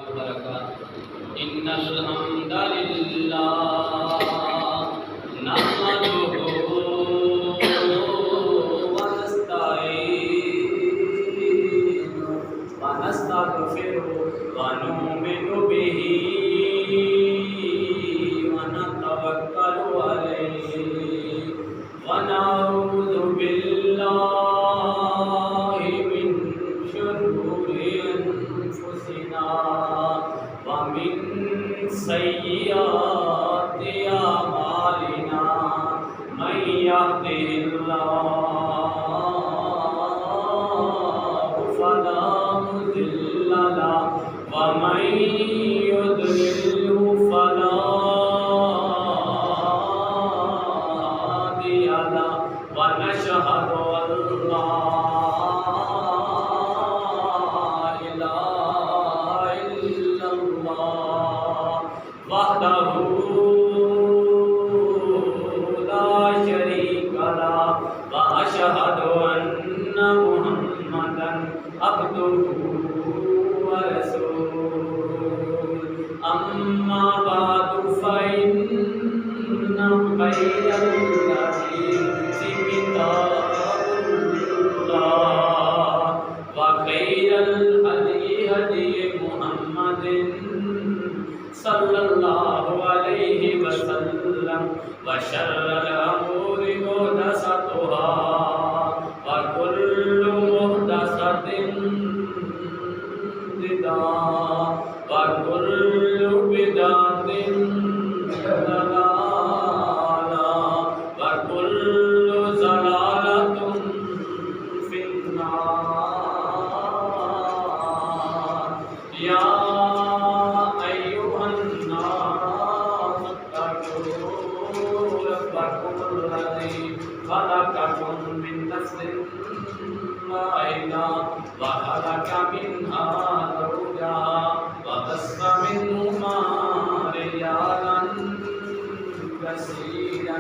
إن الحمد لله نحمده ونستعينه ونستغفره ونؤمن به ونتوكل عليه ونعوذ بالله من شرور أنفسنا ومن سيئات أعمالنا من يهده الله فلا مضل له ومن يضلله فلا هادي له ونشهد أن لا إله إلا الله وحده لا شريك له وأشهد أن محمدا عبده ورسوله أما بعد فإن خير الحديث كتاب الله وخير الهدي هدي محمد صلى الله عليه وسلم وشر الأمور محدثاتها وكل محدثة بدعة وكل بدعة ضلالة وكل ضلالة في النار يا أيها الناس اتقوا ربكم الذي خلقكم من نفس واحدة وخلق منها زوجها وبث منهما رجالا كثيرا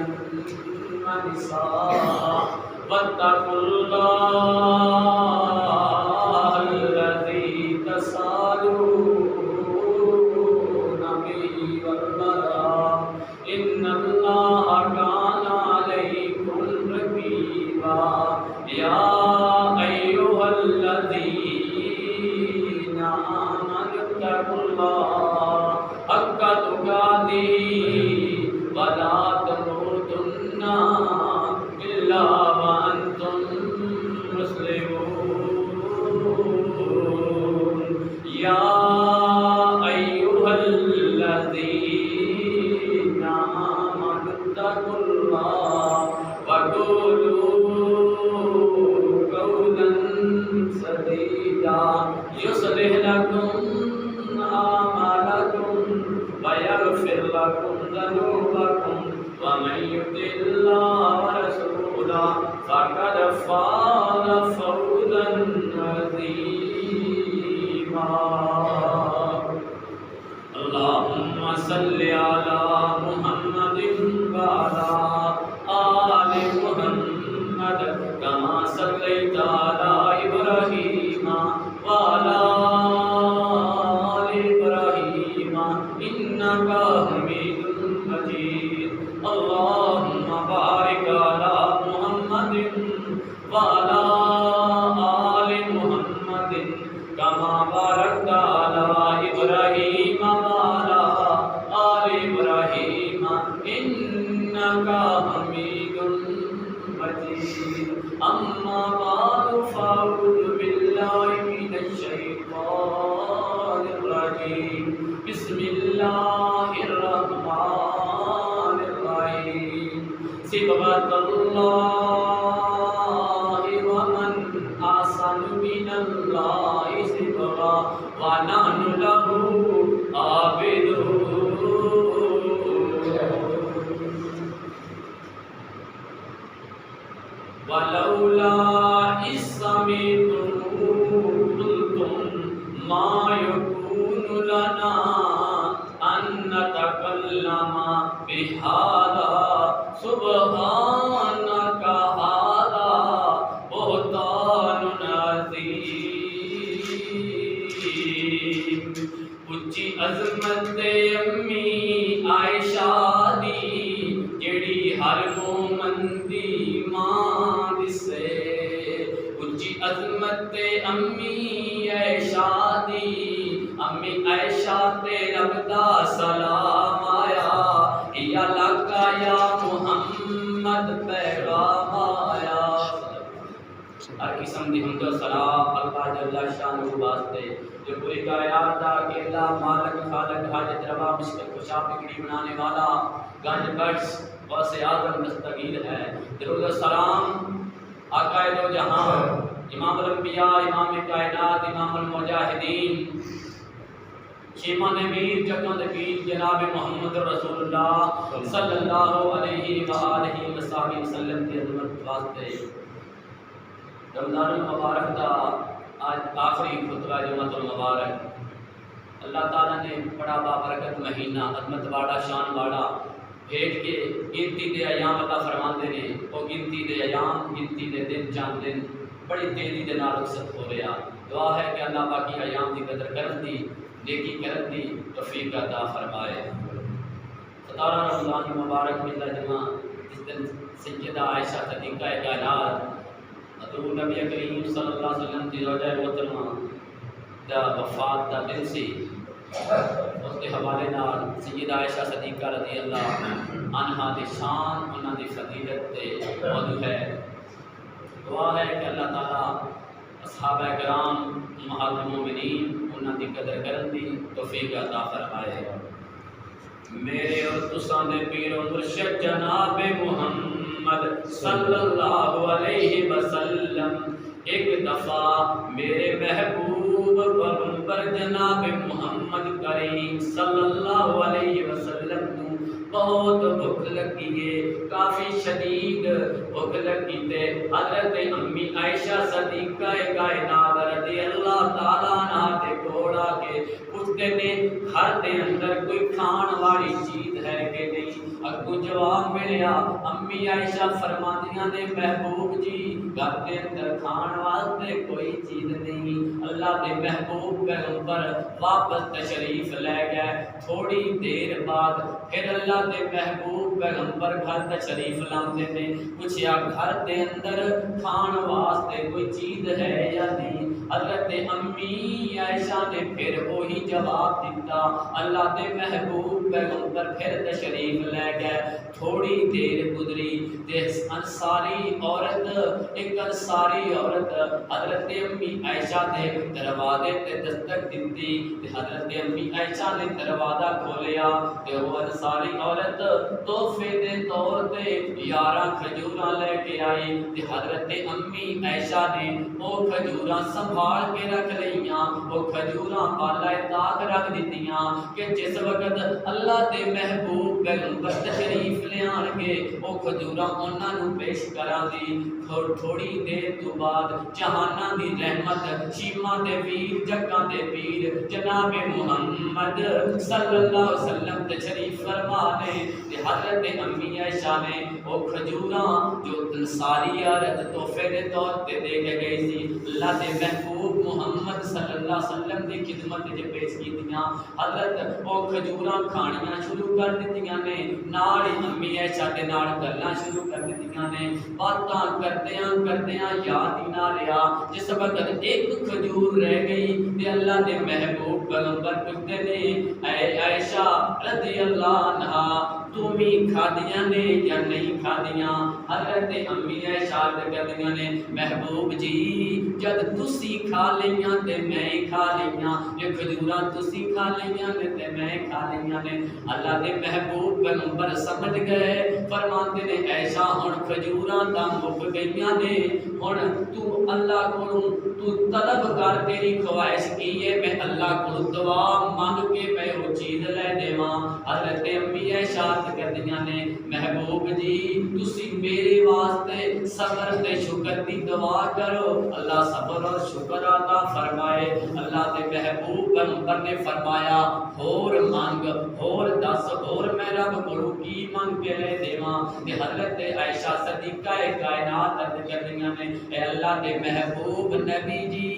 ونساء واتقوا الله الذي تساءلون به والأرحام إن الله كان عليكم رقيبا يا أيها الذين آمنوا اتقوا الله حق تقاته ولا تموتن إلا وأنتم مسلمون يا أيها الذين آمنوا اتقوا الله وقولوا قولا سديدا يصلح لكم أعمالكم ويغفر لكم ذنوبكم ومن يطع الله ورسوله فقد فاز فوزا عظيما اللهم صل على محمد وعلى آل محمد كما صليت على إبراهيم وعلى آل إبراهيم إنك حميد مجيد اللهم بارك على محمد وعلى آل محمد كما باركت على إبراهيم وعلى آل إبراهيم إنك حميد مجيد أما بعد فأعوذ بالله من الشيطان الرجيم بسم الله الرحمن الرحيم صبغة الله ومن أحسن من الله صبغة ونحن له عابدون ولولا إذ سمعتموه قلتم ما يكون لنا أن نتكلم بهذا سبحانك هذا بهتان عظيم عظمت امی عائشہ دی، امی عائشہ تے رب دا سلام آیا، یا لکا یا محمد پیغام آیا۔ ہر قسم دی حمد و ثنا اللہ جل شانہ واسطے جو پوری کائنات دا اکیلا مالک خالق حاجت روا مشکل کشا بگڑی بنانے والا گنج بخش واسع اعظم دستگیر ہے۔ درود و سلام آقا دو جہاں، امام الانبیاء، امام کائنات، امام المجاہدین، شیمان میر جگوں دے پیر جناب محمد رسول اللہ صلی اللہ علیہ وآلہ وسلم کی عظمت واسطے رمضان المبارک دا آج آخری خطبہ جمعۃ المبارک، اللہ تعالیٰ نے بڑا بابرکت مہینہ عظمت والا شان والا بھیج کے گنتی دے ایام عطا فرماندے نے، وہ گنتی دے ایام، گنتی دے دن چند دن بڑی تیزی دے نال رخصت ہو رہا۔ دعا ہے کہ اللہ باقی ایام دی قدر کرن دی، نیکی کرن دی توفیق عطا فرمائے۔ 17 رمضان مبارک ملا جمعہ جس دن سیدہ عائشہ صدیقہ کائنات حضور نبی کریم صلی اللہ علیہ وسلم دی روضہ محترمہ دا وفات دا دن سی، اس کے حوالے نال سیدہ عائشہ صدیقہ رضی اللہ عنہا دی شان، انہاں دی فضیلت تے موضوع ہے۔ دعا ہے کہ اللہ تعالیٰ اصحابہ کرام امہات المومنین انہاں دی قدر کرن دی توفیق عطا فرمائے۔ میرے اور تساں دے پیر و مرشد جناب محمد صلی اللہ علیہ وسلم ایک دفعہ میرے محبوب پیغمبر جناب محمد کریم صلی اللہ علیہ وسلم کو بہت بھوک لگی ہے، کافی شدید بھوک لگی تے حضرت امی عائشہ صدیقہ کائنات رضی اللہ تعالیٰ عنہ تے کوڑا کے پوچھتے نے گھر دے اندر کوئی کھان والی چیز ہے کہ نہیں؟ اگو جواب ملیا، امی عائشہ فرماندیاں نے محبوب جی گھر دے اندر کھان واسطے کوئی چیز نہیں۔ اللہ دے محبوب پیغمبر واپس تشریف لے گئے، تھوڑی دیر بعد پھر اللہ دے محبوب پیغمبر گھر تشریف لاندے نے، پوچھیا گھر دے اندر کھان واسطے کوئی چیز ہے یا نہیں؟ حضرت امی عائشہ نے پھر وہی جواب دیتا۔ اللہ دے محبوب پیغمبر پھر تشریف لے گئے، تھوڑی دیر گزری تے انصاری عورت، ایک انصاری عورت حضرت امی عائشہ دے دروازے تے دستک دیتی تے حضرت امی عائشہ نے دروازہ کھولیا تے وہ انصاری عورت تحفے دے طور تے 11 کھجوراں لے کے آئی تے حضرت امی عائشہ نے وہ کھجوراں سنبھال کے رکھ لیاں، وہ کھجوراں بالائے طاق رکھ دیتیاں کہ جس وقت اللہ دے محبوب پیغمبر تشریف لے آن گے وہ کھجوراں انہاں نوں پیش کراں دی۔ تھوڑی دیر تو بعد جہاناں دی رحمت شیما دے پیر جگاں دے پیر جناب محمد صلی اللہ علیہ وسلم تشریف فرما نے تے حضرت امی عائشہ نے وہ کھجوراں جو انصاری عورت تحفے دے طور تے دے کے گئی سی اللہ دے محبوب محمد صلی اللہ علیہ وسلم دی خدمت وچ پیش کیتیاں۔ حضرت وہ کھجوراں کھانیاں شروع کر دتیاں نے، نال ہی امی عائشہ دے نال گلاں شروع کر دتیاں نے، باتاں کردیاں کردیاں یاد ہی نہ رہا۔ جس وقت ایک کھجور رہ گئی تے اللہ دے محبوب پیغمبر پوچھتے نے اے عائشہ رضی اللہ عنہا تمی کھادیاں نے یا نہیں کھادیاں؟ حضرت امی عائشہ کہدیاں نے محبوب جی جد تسی کھا لیاں تے میں کھا لیاں، یہ کھجوراں تسی کھا لیاں نے تے میں کھا لیاں نے۔ اللہ دے محبوب پیغمبر سمجھ گئے، فرماتے نے عائشہ ہن کھجوراں دا مک گئیاں نے، ہن تو اللہ کو تو طلب کر، تیری خواہش کی ہے میں اللہ کو دعا مانگ کے میں وہ چیز لے دیواں۔ حضرت امی عائشہ کہدیاں نے محبوب جی تسی میرے واسطے صبر تے شکر دی دعا کرو، اللہ صبر اور شکر عطا فرمائے۔ اللہ دے محبوب پیغمبر نے فرمایا ہور مانگ، ہور دس، ہور میں رب رب کو کی منگ کے لے دیواں تے حضرت عائشہ صدیقہ کائنات عرض کردیاں نے اے اللہ دے محبوب نبی جی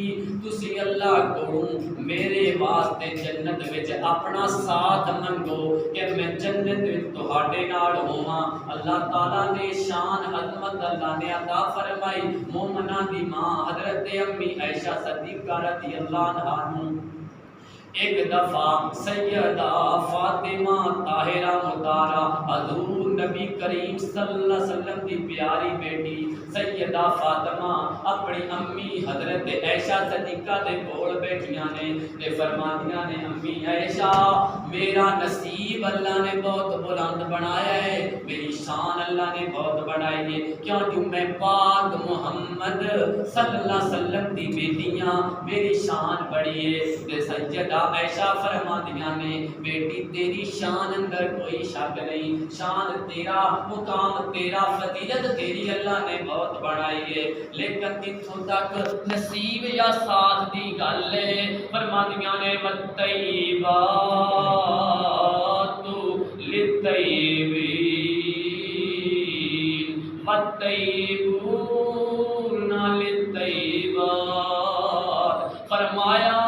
تسی اللہ کو میرے واسطے جنت وچ اپنا ساتھ منگو کہ میں جنت وچ تہاڈے نال ہوواں اللہ تعالیٰ نے شان عظمت اللہ نے عطا فرمائی مومناں دی ماں حضرت امی عائشہ صدیقہ رضی اللہ عنہا ایک دفعہ سیدہ فاطمہ طاہرہ مطہرہ حضور نبی کریم صلی اللہ علیہ وسلم کی پیاری بیٹی سیدہ فاطمہ اپنی امی حضرت عائشہ صدیقہ دے کول بیٹھیاں نے تے فرماندیاں نے امی عائشہ میرا نصیب اللہ نے بہت بلند بنایا ہے میری شان اللہ نے بہت بڑھائی ہے کیوں میں پاک محمد صلی اللہ علیہ وسلم دی بیٹیاں میری شان بڑی ہے تے سیدہ عائشہ فرماندیاں نے بیٹی تیری شان اندر کوئی شک نہیں شان تیرا مقام تیرا فضیلت تیری اللہ نے بہت بڑھائی ہے لیکن کتھوں تک نصیب یا ساتھ دی گل ہے فرماندیاں نے والطیبات للطیبین والطیبون للطیبات فرمایا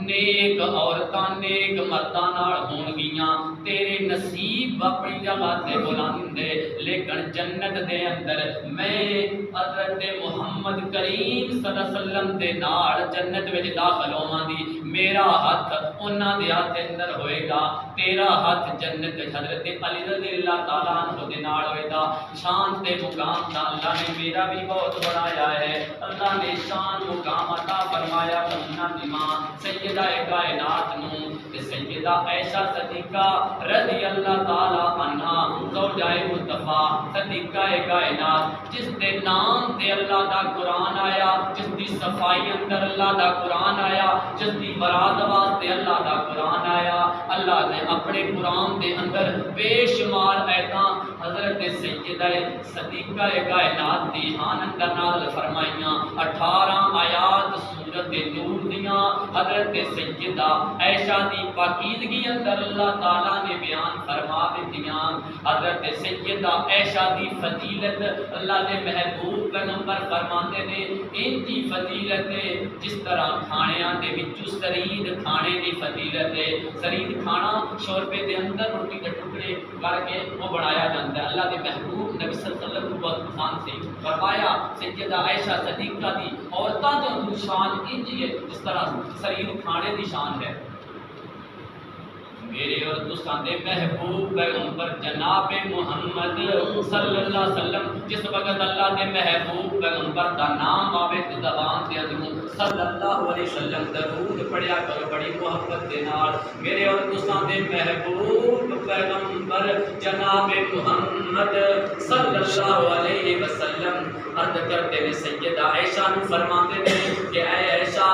نیک عورتاں نیک مرداں نال ہون گیاں تیرے نصیب اپنی جگہ تے بلند ہے لیکن جنت دے اندر میں حضرت محمد کریم صلی اللہ علیہ وسلم دے نال جنت وچ داخل ہوواں دی میرا ہاتھ انہاں دے ہاتھ اندر ہوئے گا تیرا ہاتھ جنت حضرت علی رضی اللہ تعالیٰ عنہ دے نال ہوئے گا شان تے مقام دا اللہ نے میرا بھی بہت بڑھایا ہے اللہ نے شان مقام عطا فرمایا مدینہ دی ماں سیدہ کائنات نو سیدہ عائشہ صدیقہ رضی اللہ تعالی عنہا زوجہ مصطفیٰ صدیقہ کائنات جس دے نام تے اللہ دا قرآن آیا جس دی صفائی اندر اللہ دا قرآن آیا جس دی برات واسطے اللہ دا قرآن آیا اللہ نے اپنے قرآن دے اندر بے شمار آیتاں حضرت سیدہ صدیقہ کائنات دی آن اندر نازل فرمائیاں 18 آیات سورت نور دیاں حضرت سیدہ عائشہ دی پاکیزگی اندر اللہ تعالیٰ نے بیان فرما دیتیاں حضرت سیدہ عائشہ دی فضیلت اللہ دے محبوب پیغمبر فرماتے نے ان کی فضیلت ہے جس طرح کھانیاں دے وچوں سرید کھانے دی فضیلت ہے سرید کھانا شوربے دے اندر روٹی دے ٹکڑے کر کے وہ بنایا جاتا ہے اللہ دے محبوب نبی صلی اللہ علیہ وسلم کو بہت پسند سے فرمایا سیدہ عائشہ صدیقہ دی عورتاں دے شان انج ہے جس طرح سرید کھانے دی شان ہے میرے اور دوستان دے محبوب پیغمبر جناب محمد صلی اللہ علیہ وسلم جس وقت اللہ دے محبوب پیغمبر دا نام آوے تے زبان تے ادھوں صلی اللہ علیہ وسلم درود پڑھیا کرو بڑی محبت دے نال میرے اور دوستان دے محبوب پیغمبر جناب محمد صلی اللہ علیہ وسلم عرض کرتے نے سیدہ عائشہ نو فرماتے نے کہ اے عائشہ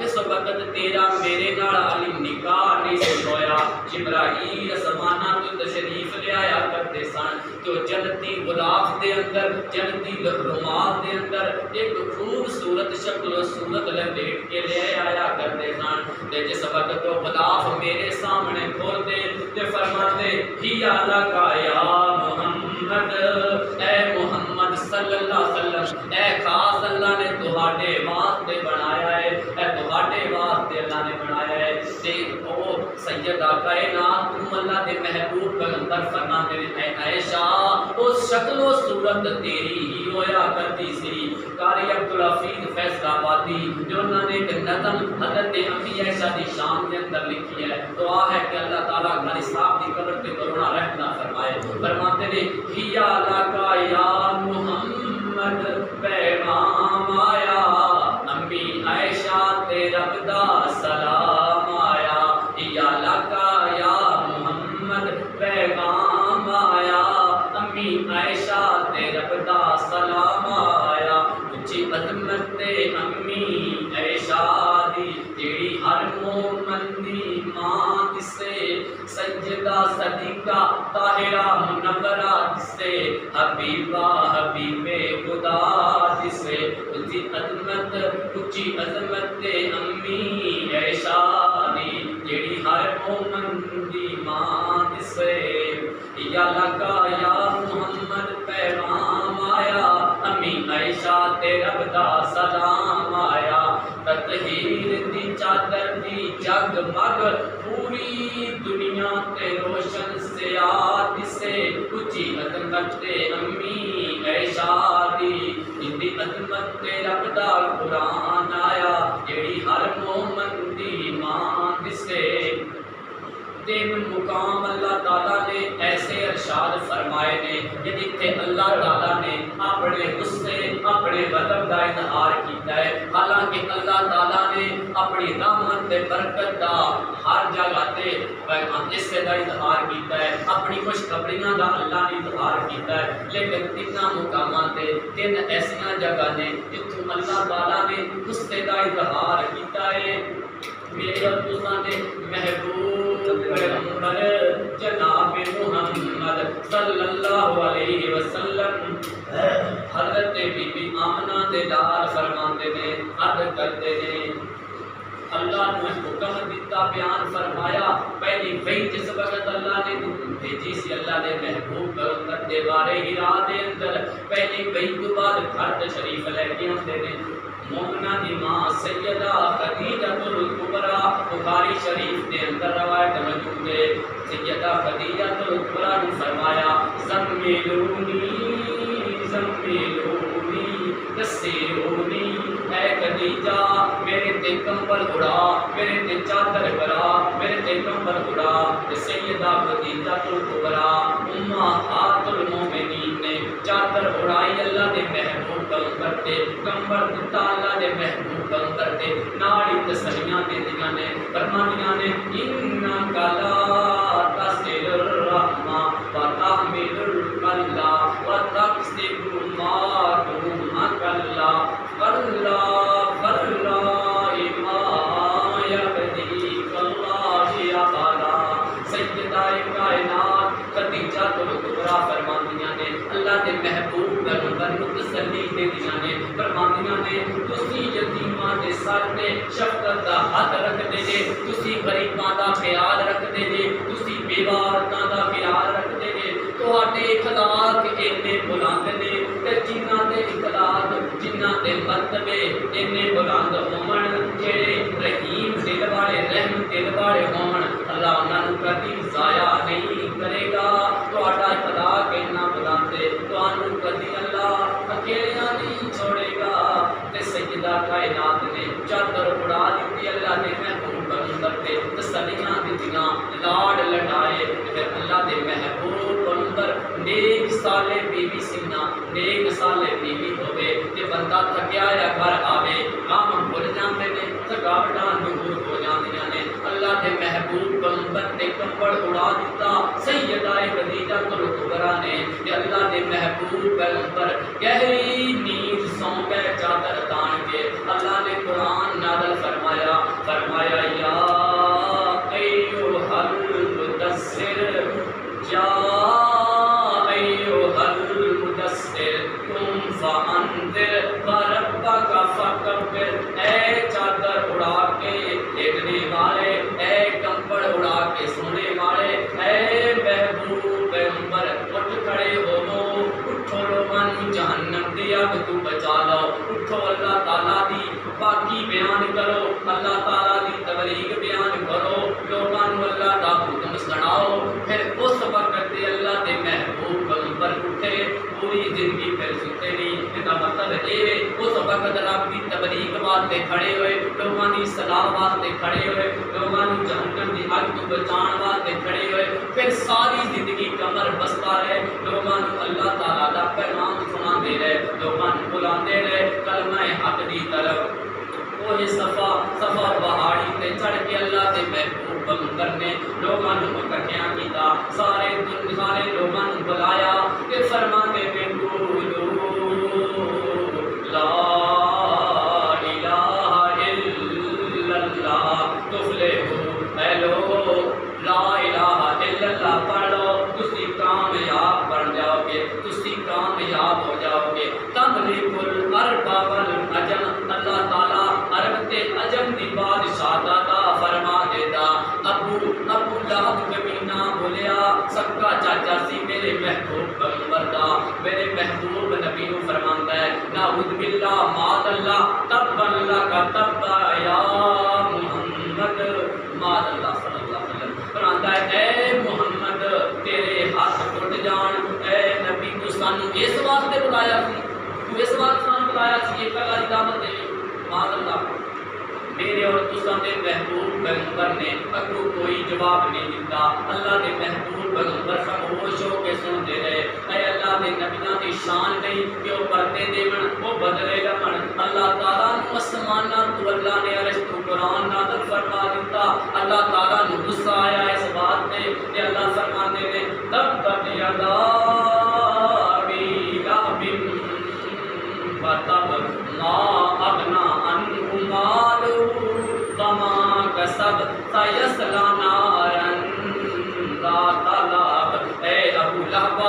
اس وقت تیرا میرے نال علی نکاح نہیں ہویا جبرائیل اسمانہ تو تشریف لے آیا کرتے سن تو جنتی غلاف دے اندر جنتی رومال دے اندر ایک خوبصورت شکل و صورت لپیٹ کے لے آیا کرتے سن تے جس وقت وہ غلاف میرے سامنے کھول دے تے فرماتے ہی اللہ کا یا محمد اے محمد صلی اللہ علیہ وسلم اے خاص اللہ نے تہاڈے واسطے بنایا ہے اے تہاڈے واسطے اللہ نے بنایا ہے تے او سیدہ کائنات کو اللہ دے محبوب پیغمبر فرماتے ہیں اے عائشہ اس شکل و صورت تیری ہی ہویا کرتی سی قاری عبدالحفیظ فیصل آبادی جو انہوں نے ایک نظم حضرت امی عائشہ دی شان کے اندر لکھی ہے دعا ہے کہ اللہ تعالیٰ غنی صاحب دی قبر پہ کروڑا رحمت فرمائے فرماتے ہیں ہیا لکا یا محمد پیغام آیا امی عائشہ تے رب دا سلام آیا ہیا لکا یا محمد پیغام آیا امی عائشہ تے رب دا سلام آیا اچھی عظمت امی عائشہ دی جیڑی ہر مومن دی ماں جسے سیدہ صدیقہ طاہرہ منورہ جسے حبیبہ حبیب خدا جسے اچھی عظمت امی عائشہ دی جیڑی ہر مومن دی ماں جسے یا لگا یا محمد پیغام آیا امی عائشہ تے رب دا سلام آیا تطہیر دی چادر دی جگمگ پوری دنیا تے روشن سیاہ دسے اچھی عظمت تے امی عائشہ دی اندی عظمت تے رب دا قرآن آیا جیڑی ہر مومن دی ماں دسے تین مقام اللہ تعالیٰ نے ایسے ارشاد فرمائے نے جتھے اللہ تعالیٰ نے اپنے غصے اپنے غضب کا اظہار کیتا ہے حالانکہ اللہ تعالیٰ نے اپنی رحمت تے برکت دا ہر جگہ تے حصے کا اظہار کیتا ہے اپنی خوشخبریاں دا اللہ نے اظہار کیتا ہے لیکن تین مقامات تے تین ایسیاں جگہ نے جتھوں اللہ تعالیٰ نے غصے کا اظہار کیتا ہے میرے اور تساں دے محبوب پیغمبر جناب محمد صلی اللہ علیہ وسلم حضرت بی بی آمنہ دے لال فرماندے نے عرض کرتے نے اللہ نے حکم دیتا بیان فرمایا پہلی وحی جس وقت اللہ نے بھیجی سی اللہ نے محبوب پیغمبر دے بارے ہرا دے اندر پہلی وحی تو بعد گھر تشریف لے کے آندے نے مومنہ دی ماں سیدہ خدیجہ الکبریٰ بخاری شریف کے اندر روایت موجود ہے سیدہ خدیجہ الکبریٰ نے فرمایا زمیلونی زمیلونی یسیرونی اے خدیجہ میرے تے کمبل اڑا میرے تے چادر کرا میرے تے کمبل اڑا سیدہ خدیجہ الکبریٰ امہات المومنین نے چادر اڑائی اللہ دے محبوب پیغمبر تے کمبل دتا اللہ دے محبوب پیغمبر تے ناڑی تسلیاں دیندیاں نے فرماندیاں نے انکا لا تصل الرحمہ وتحمل الکلا وتکسب ما دونک اللہ کلا کلا ما یبدیک اللہ ابدا سیدہ کائنات خدیجہ الکبریٰ فرماندیاں نے اللہ دے محبوب پیغمبر نو تسلی دیندیاں نے فرماندیاں نے تسی یتیماں دے سر تے شفقت دا ہاتھ رکھدے جے تسی غریباں دا خیال رکھدے جے تسی بیوہ عورتاں دا خیال رکھدے جے تواڈے اخلاق اینے بلند نے تے جنہاں دے اخلاق جنہاں دے مرتبے اینے بلند ہون جڑے رحیم دل والے رحم دل والے ہون اللہ انہاں نوں کبھی ضائع نہیں کرے گا تواڈا اخلاق اینا بلند ہے تانوں کبھی اللہ اکیلیاں نہیں چھوڑے گا تے سیدہ کائنات نے چادر اڑا دتی اللہ نے محبوب پیغمبر تے تسلیاں دتیاں لاڈ لڈائے پھر اللہ دے محبوب پیغمبر نیک سالے بیوی سینا نیک سالے بیوی ہوے تے بندہ تھکیا یا گھر آوے کام بھول جاندے نے تھکاوٹاں دور ہو جاندیاں نے اللہ دے محبوب پیغمبر تے کمبل اڑا دتا سیدہ خدیجہ الکبریٰ نے تے اللہ دے محبوب پیغمبر گہری نیند سو گئے چادر تان کے اللہ نے قرآن نازل فرمایا فرمایا یا ایھا المدثر یا ایھا المدثر قم فانذر وربک فکبر اے چادر اڑا کے دیکھنے والے اے کمبل اڑا کے سونے والے اے محبوب پیغمبر اٹھ کھڑے ہو اٹھو لوگوں جہنم دی اگ تو بچا لو اٹھو اللہ تعالیٰ دی پاکی بیان کرو اللہ تعالیٰ دی تبلیغ بیان کرو لوگوں اللہ دا حکم سناؤ پھر اس وقت اللہ دے محبوب پیغمبر اٹھے پوری زندگی پھر ستے نہیں اس کا مطلب یہ ہے اس وقت رب کی تبلیغ واسطے کھڑے ہوئے لوگوں کی صلاح واسطے کھڑے ہوئے لوگوں جہنم کی اگ تو بچان واسطے کھڑے ہوئے پھر ساری زندگی کمر بستا رہے لوگوں اللہ تعالیٰ کا پیغام سنا دے رہے لوگوں بلا رہے کلمہ حق کی طرف وہی صفا صفا پہاڑی تے چڑھ کے اللہ دے محبوب پیغمبر نے لوگوں کو اکٹھیاں کیتا سارے لوگوں کو بلایا کہ فرماتے میں لا الہ الا اللہ تفلحوا اے لوگو لا الہ الا اللہ پڑھ لو تسی کامیاب بن جاؤ گے تسی کامیاب ہو جاؤ گے تملک الارض والعجم اللہ تعالیٰ عرب تے عجم دی بادشاہ دا فرما دیتا ابو لہب کمینہ بولیا سکا چاچا سی میرے محبوب پیغمبر دا، میرے محبوب نبی نو فرماندا ہے نعوذ باللہ معاذ اللہ تبا لک تبا یا محمد، معاذ اللہ صلی اللہ علیہ وسلم فرماندا ہے اے محمد تیرے ہاتھ ٹوٹ جان، اے نبی تو سانو اس واسطے بلایا سی، تو اس واسطے سانو بلایا سی یہ پہلا دعوت دے، معاذ اللہ میرے اور تساں دے محبوب پیغمبر نے اگوں کوئی جواب نہیں دیتا، اللہ دے محبوب پیغمبر خاموش ہو کے سنتے رہے، اے اللہ دے نبیاں دی شان نہیں کہ وہ پردے دیون وہ بدلے لمن، اللہ تعالیٰ نو آسماناں تو اللہ نے عرش تو قرآن نازل فرما دیتا، اللہ تعالیٰ نو غصہ آیا اس بات تے کہ اللہ فرماندے نے تبت یدا ابی لہب وتب ما اغنی عنہ مالہ وما کسب سیصلی نارا ذات لہب، اے ابو لہب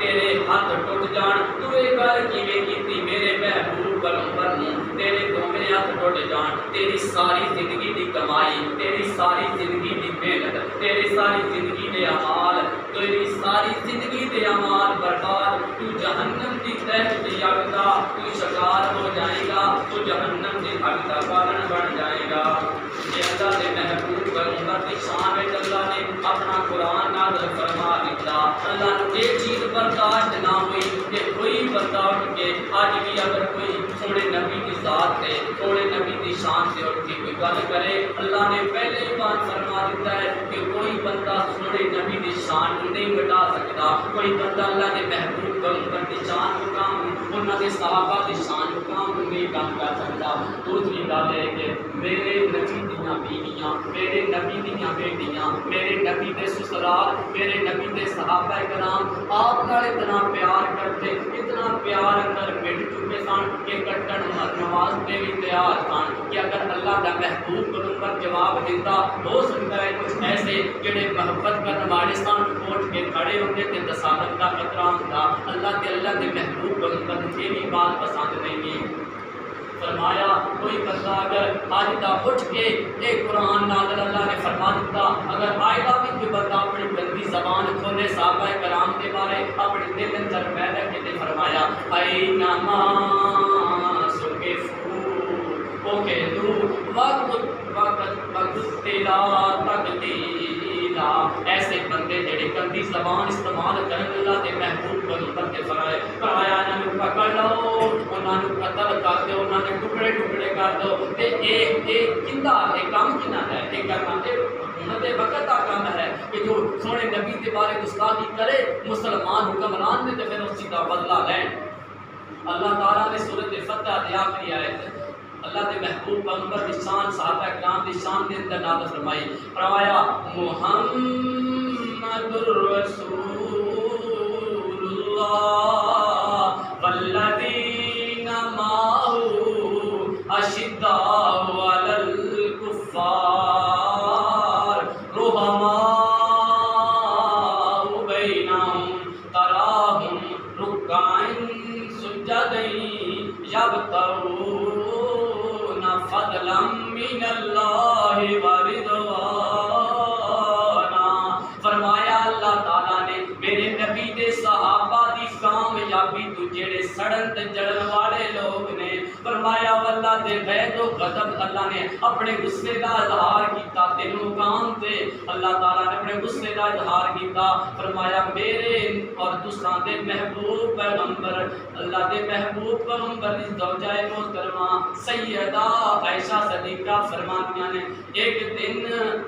تیرے ہاتھ ٹوٹ جان، تو یہ گل کیویں کیتی میرے محبوب پیغمبر نے، تیرے دونوں ہاتھ ٹوٹ جان، تیری ساری زندگی دی کمائی، تیری ساری زندگی دی محنت، تیری ساری زندگی دے اعمال، تیری ساری زندگی دے اعمال برباد، تو جہنم دی تہہ تے اگ دا تو شکار ہو جائے گا، تو جہنم دی اگ دا بارن بن جائے گا۔ یہ اللہ دے محبوب پیغمبر دی شان وچ اللہ نے اپنا قرآن نازل فرما دیتا، اللہ نے یہ چیز برداشت نہ ہوئی کہ کوئی بندہ اٹھ کے آج بھی اگر کوئی سونے نبی کی ذات سے سونے نبی کی شان سے اٹھ کے کوئی گل کرے، اللہ نے پہلے ہی بات فرما دیتا ہے کہ کوئی بندہ سونے نبی کی شان کو نہیں مٹا سکتا، کوئی بندہ اللہ کے محبوب پیغمبر کی شان کو کام انہوں نے صحابہ کی شان کو کام نہیں کام کر سکتا۔ دوسری گل ہے کہ میرے نبی دیاں بیویاں، میرے نبی دیاں بیٹیاں، میرے نبی دے سسرال، میرے نبی دے صحابہ کرام آپ نال اتنا پیار کرتے، اتنا پیار اندر مٹ چکے سن کہ کٹن نماز پہ بھی تیار سن کہ اگر اللہ کا محبوب پیغمبر جواب دیتا ہو سکتا ہے کچھ ایسے جڑے محبت کرنے والے سن اٹھ کے کھڑے ہوتے تے تصادم کا خطرہ ہوتا، اللہ کے محبوب پیغمبر یہ بھی بات پسند نہیں ہے۔ فرمایا کوئی بندہ اگر آج دا اٹھ کے ایک قرآن نازل اللہ نے فرما دیتا، اگر آئندہ بھی کوئی بندہ اپنی گندی زبان کھولے صحابہ کرام کے بارے اپنے دل اندر پیدا کے فرمایا اینما سقفوا وکذو وقت تلا تقدیلا، ایسے بندے جڑے گندی زبان استعمال کرن اللہ دے محبوب پیغمبر کے فرمایا انہاں نوں پکڑ لو، انہاں نوں قتل کر دو، انہاں نے ٹکڑے ٹکڑے کر دو، تے ایک کیندا ایک کام کنا ہے، ایک کرنا تے امت وقت کا کام ہے کہ جو سونے نبی کے بارے گستاخی کرے مسلمان حکمران نے تے پھر اس کا بدلہ لیں۔ اللہ تعالیٰ نے سورۃ فتح دی آخری آیت اللہ کے محبوب پیغمبر کی شان صحابہ کرام کی شان کے اندر نازل فرمائی، فرمایا محمد رسول اللہ والذین معہ اشداء علی الکفار رحماء بینہم تراہم رکعا سجدا یبتغون فضلا من اللہ ورضوانا۔ فرمایا اللہ تعالیٰ نے میرے نبی دے صحابہ دی کامیابی تو جڑے سڑن تے جڑن والے لوگ نے، فرمایا اللہ دے غیظ و غضب اللہ نے اپنے غصے دا اظہار کیتا، تین مقام تے اللہ تعالیٰ نے اپنے غصے دا اظہار کیتا، فرمایا میرے اور تساں دے محبوب پیغمبر اللہ دے محبوب پیغمبر دی زوجہ محترمہ سیدہ عائشہ صدیقہ فرماندیاں نے ایک دن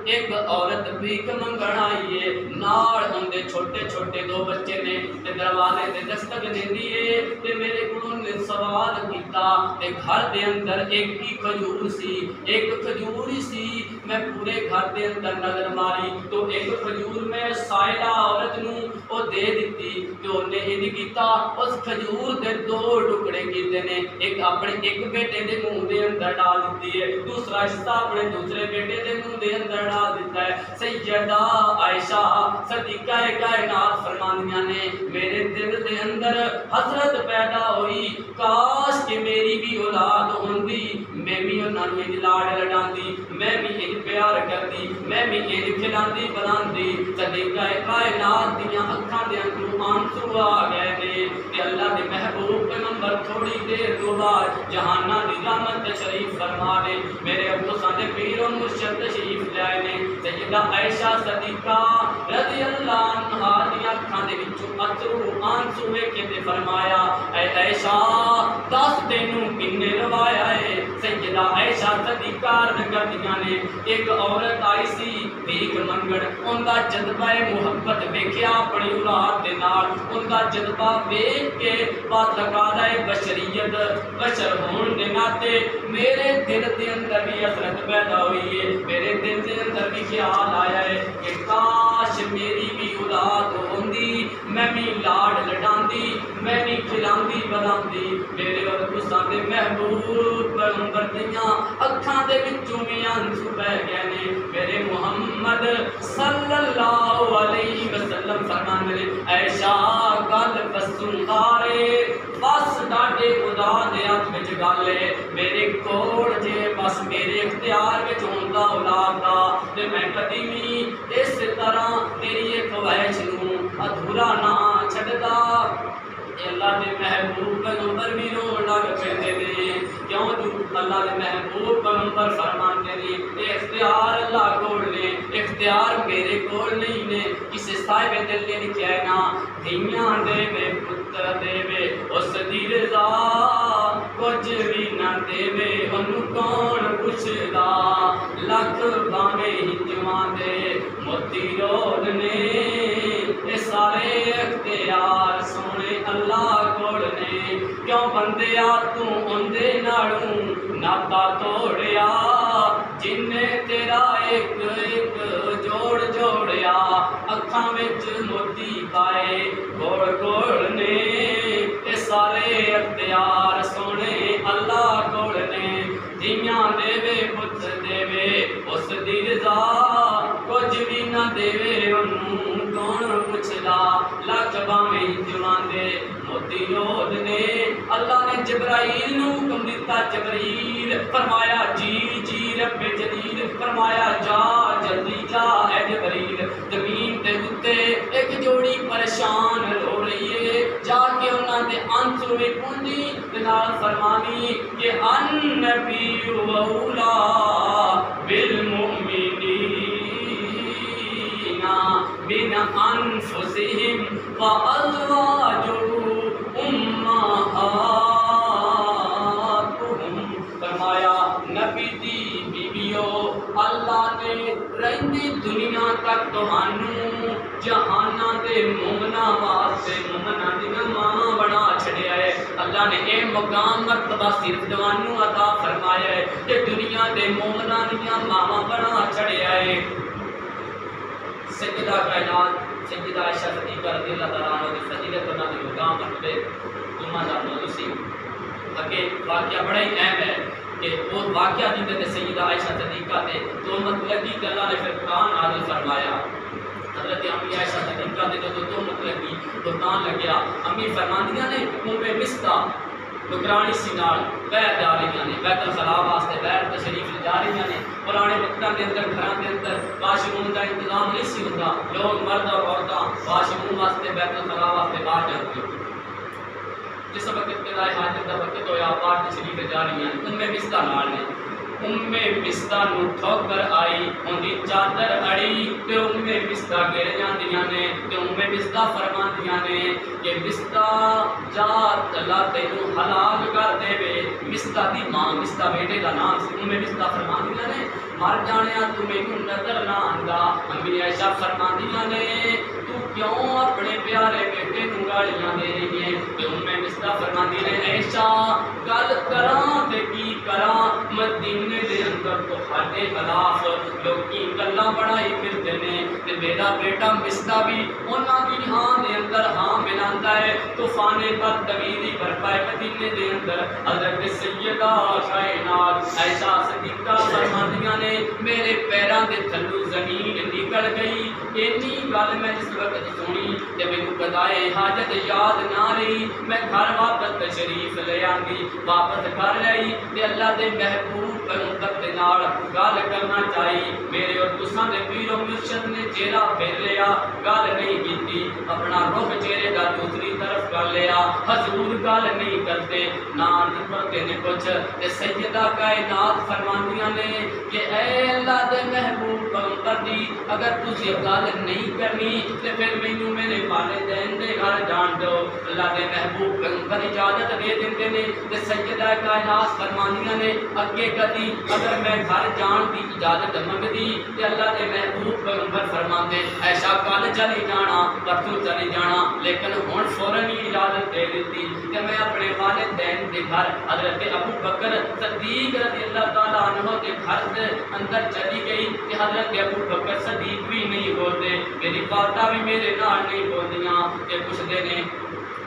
ایک عورت بھیک منگن آئی ہے، نال اندے چھوٹے چھوٹے دو بچے نے تے دروازے تے دستک دیندی ہے تے میرے کولوں نے سوال کیتا تے گھر دے اندر ایک ہی کھجور سی، ایک کھجور ہی سی، میں پورے گھر دے اندر نظر ماری تو ایک کھجور میں سائلہ عورت نوں او دے دتی تے اونے انج کیتا اس کھجور دے دو ٹکڑے کیتے نے، ایک اپنے ایک بیٹے دے منہ دے اندر ڈال دتی ہے، دوسرا حصہ اپنے دوسرے بیٹے دے منہ دے اندر ڈال دیتا ہے۔ سیدہ عائشہ صدیقہ کائنات فرماندیاں نے میرے دل دے اندر حسرت پیدا ہوئی، کاش کہ میری بھی اولاد ہوندی میں بھی انہاں نوں انج لاڑ لڈاندی میں بھی انج پیار کردی میں بھی انج کھلاندی بلاندی صدیقہ کائنات دیاں اکھاں دے اندروں آنسو آ گئے نے کہ اللہ دے محبوب پیغمبر تھوڑی دیر تو بعد جہاناں دی رحمت شریف فرما دے میرے ابو ساڈے پیر و مرشد تشریف لے آئے نے سیدہ عائشہ صدیقہ رضی اللہ عنہا دی اکھاں دے وچوں اترو آنسو ویکھ کے فرمایا اے عائشہ دس تینوں کنے روایا ہے سیدہ عائشہ صدیقہ کردیاں نے ایک عورت آئی سی بھیک منگن ان دا جذبہ محبت ویکھیا اپنی اولاد دے نال ان دا جذبہ ویکھ کے بات لگادا ہے بشریت بشر ہون دے ناتے میرے دل دے اندر بھی حسرت پیدا ہوئی ہے میرے دل دے اندر بھی خیال آیا ہے کہ کاش میری بھی اولاد ہوندی میں بھی لاڑ لڈاندی میں بھی کھلاندی بلاندی میرے ابو ساڈے محبوب پیغمبر دیاں اکھاں دے وچوں بھی آنسو بہ گئے نے میرے محمد صلی اللہ علیہ وسلم فرماندے نے عائشہ گل بسنگارے بس ڈاڈے خدا دے ہاتھ وچ گل ہے میرے کول جے بس میرے اختیار وچ ہوندا اولاد دا تے میں کدی بھی اس طرح تیری ایک خواہش نوں ادھورا نہ چھڈدا اللہ دے محبوب پیغمبر بھی رون لگ پیندے نے کیوں جو اللہ دے محبوب پیغمبر فرماندے نے اے اختیار اللہ کول نے اختیار میرے کول نہیں نے کسے صاحب دل نے لکھیا ہے نا دھیاں دے وے پتر دے وے اس دی رضا کچھ بھی نہ دے وے اونوں کون پوچھدا لکھ باویں ہنجواں دے موتی رول نے اے سارے اختیار سونے اللہ کول نے کیوں بندیا تو اندے نالوں ناتا توڑیا جن نے تیرا ایک ایک جوڑ جوڑیا اکھاں وچ موتی پائے گوڑ گوڑ نے اے سارے اختیار سونے اللہ کول نے دھیاں دے وے پتر دے وے اس دی رضا کچھ بھی نہ دے وے اونوں کون پوچھدا لکھ باویں جوان دے موتی رود نے اللہ نے جبرائیل نو حکم دیتا جبرائیل فرمایا جی جی رب جلیل فرمایا جا جلدی جا اے جبرائیل زمین تے اُتے ایک جوڑی پریشان رو رہی ہے جا کے انہاں دے آنسو وی پونجی تے نال فرمانی کہ ان نبی اولا بالمؤمنین من انفسهم وازواجه امہاتهم فرمایا نبی دی بیبیو اللہ نے رہندی دنیا تک تہانوں جہاناں دے مومناں واسطے مومناں دیاں ماں بنا چھڑیا ہے اللہ نے اے مقام مرتبہ صرف جوانوں عطا فرمایا ہے کہ دنیا دے مومناں دیاں ماں بنا چھڑیا ہے سیدہ کائنات سیدہ عائشہ صدیقہ رضی اللہ تعالیٰ عنہ کی فضیلت بنا دی مقام مرتبے تمہاں دا موضوع سی اگے واقعہ بڑا ہی اہم ہے کہ وہ واقعہ جن تے سیدہ عائشہ صدیقہ تے تہمت لگی کہ اللہ نے پھر قرآن نازل فرمایا حضرت امی عائشہ صدیقہ تے جو تہمت لگی بہتان لگیا امی فرماندیاں نے مصطح نگرانی سی نال بیر جا رہی ہیں بیت الخلا واسطے بیر تشریف جا رہی ہیں پرانے وقتاں دے اندر گھراں دے اندر واش روم دا انتظام نہیں سی ہوندا لوگ مرد اور عورتاں واش روم واسطے بیت الخلا واسطے باہر جاندے جس وقت ابتداء حاجت دا وقت ہویا باہر تشریف جا رہی ہیں مصطح نال نے مصطح نو ٹھوکر آئی اندی چادر اڑی تے مصطح گر جاندیاں نے تے مصطح فرماندیاں نے کہ مصطح جا اللہ تینوں ہلاک کر دے وے مصطح دی ماں مصطح بیٹے دا نام سی مصطح فرماندیاں نے مر جانیا تو مینوں نظر نہ آندا امی عائشہ فرماندیاں نے تو کیوں اپنے پیارے بیٹے نوں گالیاں دے رہی ہے تے مصطح فرماندی نے عائشہ گل کراں تے کی کراں مدینے دے اندر تو ہاڈے خلاف لوکی گلاں بڑائی پھردے نے تے میرا بیٹا مصطح بھی انہاں دی ہاں دے اندر ہاں ملاندا ہے طوفان بدتمیزی برپا ہے مدینے دے اندر حضرت سیدہ کائنات عائشہ صدیقہ فرماندیاں نے میرے پیراں دے تھلوں زمین نکل گئی. اینی گل میں جس وقت سنی تے مینوں قضائے حاجت یاد نہ رہی. میں گھر واپس تشریف لے آندی, واپس گھر آئی تے اللہ دے محبوب پیغمبر دے نال گل کرنا چاہی. میرے اور تساں دے پیر و مرشد نے چہرہ پھیر لیا, گل نہیں کیتی, اپنا رخ چہرے دا دوسری طرف کر لیا. حضور گل نہیں کرتے, نہ پڑھتے نے کچھ. تے سیدہ کائنات فرماندیاں نے کہ اے اللہ دے محبوب پیغمبر دی, اگر تسی گل نہیں کرنی تے پھر مینوں میرے والدین دے گھر جان دو. اللہ دے محبوب پیغمبر اجازت دے دیندے نے. تے سیدہ کائنات فرماندیاں نے اگے کدی اگر میں گھر جان دی اجازت منگدی تے اللہ دے محبوب پیغمبر فرماندے ایسا کل چلی جانا, پرسوں چلی جانا, لیکن ہن فوراً ہی اجازت دے دیتی کہ میں اپنے والدین دے گھر حضرت ابو بکر صدیق رضی اللہ تعالیٰ عنہ کے گھر سے اندر چلی گئی. کہ حضرت ابو بکر صدیق بھی نہیں بولتے, میری والدہ بھی میرے نال نہیں بولدیاں. کہ پوچھتے نے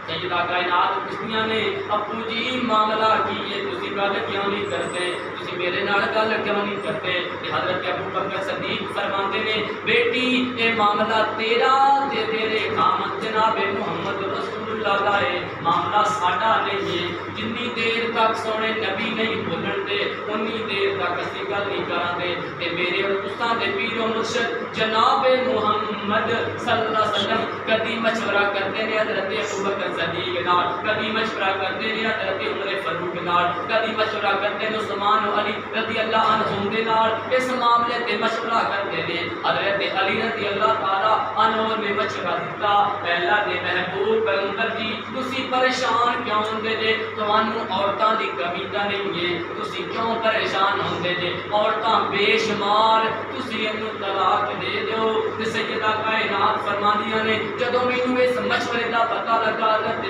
سیدہ کائنات پوچھتیاں نے ابو جی معاملہ کی ہے, تسی گل کیوں نہیں کرتے, تسی میرے نال گل کیوں نہیں کرتے. کہ حضرت ابو بکر صدیق فرماتے نے بیٹی اے معاملہ تیرا تے تیرے خامد جناب محمد رسول اللہ دا ہے, معاملہ ساڈا نہیں ہے. جنی دیر تک سونے نبی نہیں بولن دے انی دیر تک اسی گل نہیں کران دے. تے میرے اور تساں دے پیر و مرشد جناب محمد صلی اللہ علیہ وسلم کدی مشورہ کرتے نے حضرت ابو بکر صدیق نال, کدی مشورہ کرتے نے حضرت عمر فاروق نال, کدی مشورہ کرتے نے عثمان و علی رضی اللہ عنہم دے نال. اس معاملے تے مشورہ کرتے نے حضرت علی رضی اللہ تعالی عنہ نے مشورہ دیتا اللہ دے محبوب پیغمبر جی تسی پریشان کیوں ہوندے جے, تانوں عورتاں دی کمی تا نہیں ہے, تسی کیوں پریشان ہوندے جے, عورتاں بے شمار, تسی انہوں طلاق دے دیو. تے سیدہ کائنات فرماندیاں نے جدوں مینوں اس مشورے دا پتہ لگا حضرت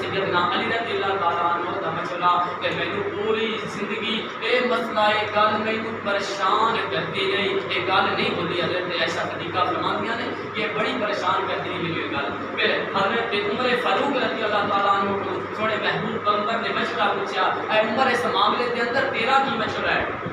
سیدنا علی رضی اللہ تعالیٰ عنہ دا مشورہ کہ مینوں پوری زندگی اے مسئلہ اے گل مینوں پریشان کرتی رہی. اے گل نہیں بولی حضرت عائشہ صدیقہ فرماندیاں نے کہ بڑی پریشان کرتی رہی میری گل. پھر حضرت عمر فاروق رضی اللہ تعالیٰ عنہ کو سونے محبوب پیغمبر نے مشورہ پوچھا اے عمر اس معاملے کے اندر تیرا کی مشورہ ہے.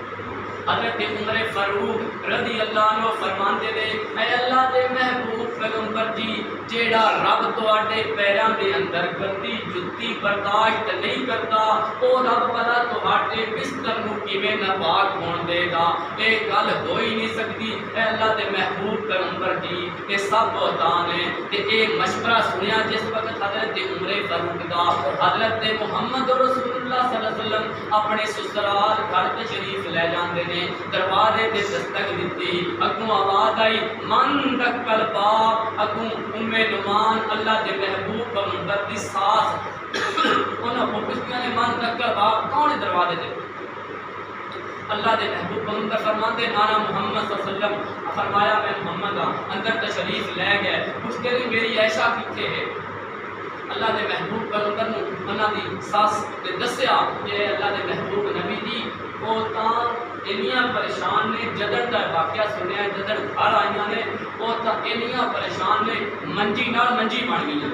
حضرت عمر فاروق رضی اللہ عنہ فرماندے نے اے اللہ دے محبوب پیغمبر جی جیڑا رب تواڈے پیراں دے اندر گندی جُتی برداشت نہیں کرتا او رب بلا تواڈے بستر نوں کیویں ناپاک ہون دے گا. اے گل ہو ہی نہیں سکتی. اے اللہ دے محبوب پیغمبر جی اے سب بہتان ہے. تے اے مشورہ سنیا جس وقت حضرت عمر فاروق دا حضرت محمد رسول اللہ صلی اللہ علیہ وسلم اپنے سسرال گھر تشریف لے جاندے نے. دروازے تے دستک دتی, اگوں آواز آئی من دکل باب. اگوں ام نعمان اللہ دے محبوب پیغمبر دی ساس انہاں کو پوچھدیاں نے من دکل باب کون ہے دروازے تے. اللہ دے محبوب پیغمبر فرماتے آنا محمد صلی اللہ علیہ وسلم, فرمایا میں محمد ہاں. اندر تشریف لے گئے, پوچھتے نے میری عائشہ کتھے ہے. اللہ دے محبوب پیغمبر نوں انہاں دی ساس نے دسیا کہ اللہ دے محبوب نبی جی وہ تاں انیاں پریشان نے, جدڑ دا واقعہ سنیا, جدڑ گھر آئیاں نے وہ تاں انیاں پریشان نے منجی نال منجی بن گئیاں,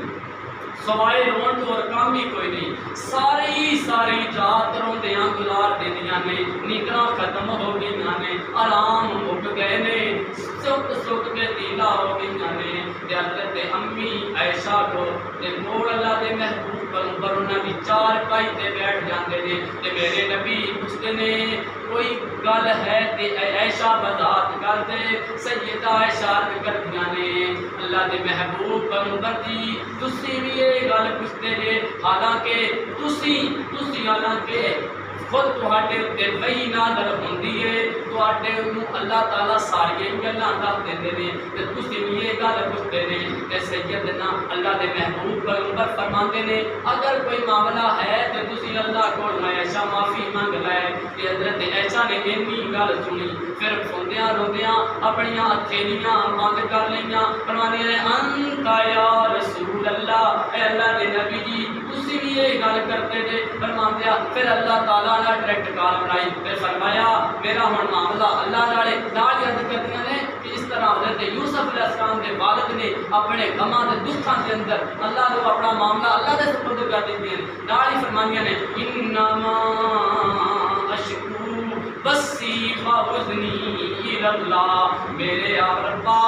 سوائے رون تو اور کام ہی کوئی نہیں. ساری رات روندیاں گزار دینیاں نے, نیندراں ختم ہو گئیاں نے, آرام مک گئے نے, سک کے دیلا ہو گئیاں نے. تے حضرت امی عائشہ کو تے مول اللہ دے محبوب پیغمبر انہاں دی چار پائی تے بیٹھ جاندے نے. تے میرے نبی پوچھتے نے کوئی گل ہے تے عائشہ بذات کر دے. سیدہ عائشہ کردیاں نے اللہ دے محبوب پیغمبر دی تسی بھی یہ گل پوچھتے جے, حالانکہ تسی حالانکہ خود تواڈے تے وحی نازل ہوندی ہے, تواڈے نوں اللہ تعالیٰ ساری گلاں دس دیندے نے تے تسی بھی یہ گل پوچھتے نے. کہ سیدنا اللہ دے محبوب پیغمبر فرماندے نے اگر کوئی معاملہ ہے تے تسی اللہ کول عائشہ معافی منگ لے. تے حضرت عائشہ نے اینی گل سنی, پھر سوندیاں روندیاں اپنیاں ہتھیلیاں بند کر لئیاں, فرماندے نے انت یا رسول اللہ, اے اللہ دے نبی جی تسی بھی یہ گل کرتے جے. فرماندے پھر اللہ تعالیٰ نے ڈائریکٹ کال بنائی, پھر فرمایا میرا ہن معاملہ اللہ نال عرض کردیاں نے کہ اس طرح حضرت یوسف علیہ السلام کے والد نے اپنے غماں دے دکھاں دے اندر اللہ کو اپنا معاملہ اللہ دے سپرد کر دیندے ہیں. نال ہی فرماندیاں نے انما اشکو بسی و حزنی اللہ میرے آپ ربا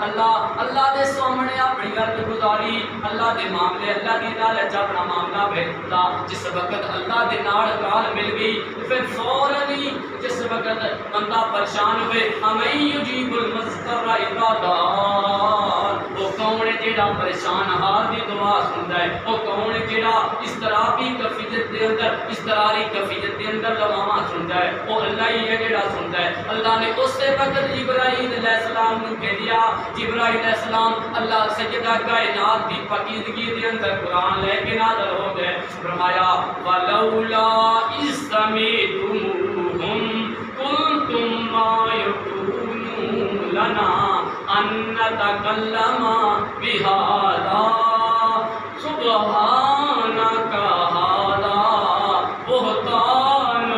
اللہ دے سامنے اپنی عرض گزاری اللہ دے معاملے اللہ دی عدالت اپنا معاملہ بھیجتا جس وقت اللہ دے نال گال مل گئی پھر فوراً ہی جس وقت بندہ پریشان ہوئے امن یجیب المضطر اذا دعا وہ کون ہے جیڑا پریشان حال دی دعا سندا ہے وہ کون ہے جیڑا اضطرابی کیفیت دے اندر اضطراری کیفیت دے اندر دعاواں سندا ہے وہ اللہ ہی ہے جیڑا سندا ہے اللہ نے اس وقت جبرائیل علیہ السلام نو بھیجیا جبرائیل علیہ السلام اللہ سیدہ کائنات دی پاکیزگی دے اندر قرآن لے کے نازل ہو گئے فرمایا ولولا اذ سمعتموہم قلتم ما یکون لنا ان نتکلم بہذا سبحانک ھذا بہتان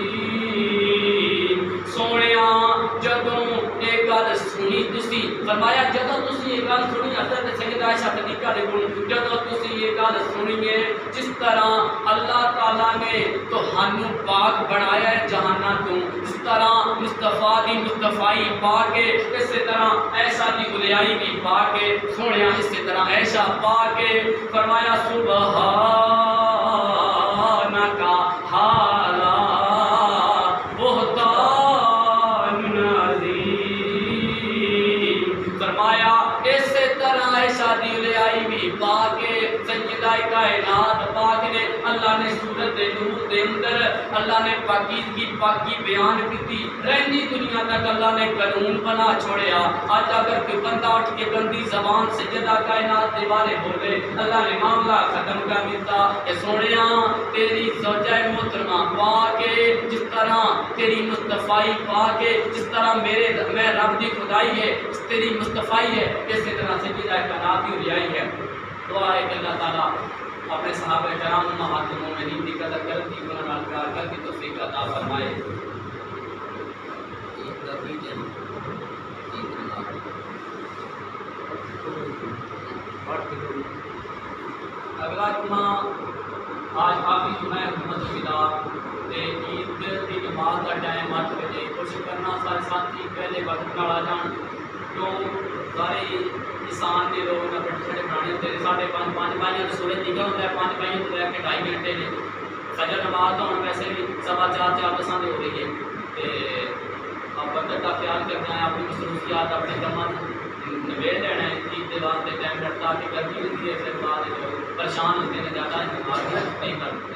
عظیم سونیا جدوں ایک گل سنی تسی فرمایا جدوں تسی یہ گل سنی حضرت سیدہ عائشہ صدیقہ دے کول جدوں تسی یہ گل سنیے جس طرح اللہ تعالیٰ نے تہانوں پاک بنایا ہے جہاناں تو جس طرح مصطفیٰ دی مصطفائی پا کے اسی طرح عیسیٰ دی اولیائی بھی پا کے سونیا اسی طرح عیسیٰ پا کے فرمایا سبحانک ھذا بہتان عظیم فرمایا اسی طرح عیسیٰ دی اولیائی بھی پا کے سیدہ کائنات پاک نے اللہ نے سورت نور دے اندر اللہ نے پاکی بیان کی رہنی دنیا تک اللہ نے قانون بنا چھوڑیا آج اگر کوئی بندہ اٹھ کے گندی زبان سیدہ کائنات دے بارے بولے اللہ نے معاملہ ختم کر دیتا کہ سونیا تیری زوجہ محترمہ پا کے جس طرح تیری مصطفیٰ پا کے جس طرح میں رب دی خدائی ہے تیری مصطفیٰ ہے اسی طرح سیدہ کائنات کی اولیائی ہے دعا ہے کہ اللہ تعالیٰ اپنے صحابہ کرام امہات المومنین کی قدر کرتی انہوں نے پیار کر کی توفیق عطا فرمائے اگلا جمعہ آج آخری جمعہ محمد الوداع عید کی نماز کا ٹائم 8 بجے کوشش کرنا سارے ساتھی پہلے وقت نال آ جان کیوں سارے کسان کے لوگ بڑے بڑے پرانے ہوتے ہیں 5:30 بجے تو سورج نکل ہوتا ہے 5 بجے تو لے کے 2.5 گھنٹے نے فجر نماز تو ہوں ویسے بھی 4:15 بساں ہو رہی ہے آپ وقت کا خیال کرنا ہے اپنی مصروفیات اپنے کاموں نبیڑ لینا ہے عید کے واسطے ٹائم لگتا کہ گرمی ہوتی ہے پھر بعد پریشان ہوتے ہیں زیادہ نماز نہیں کرتے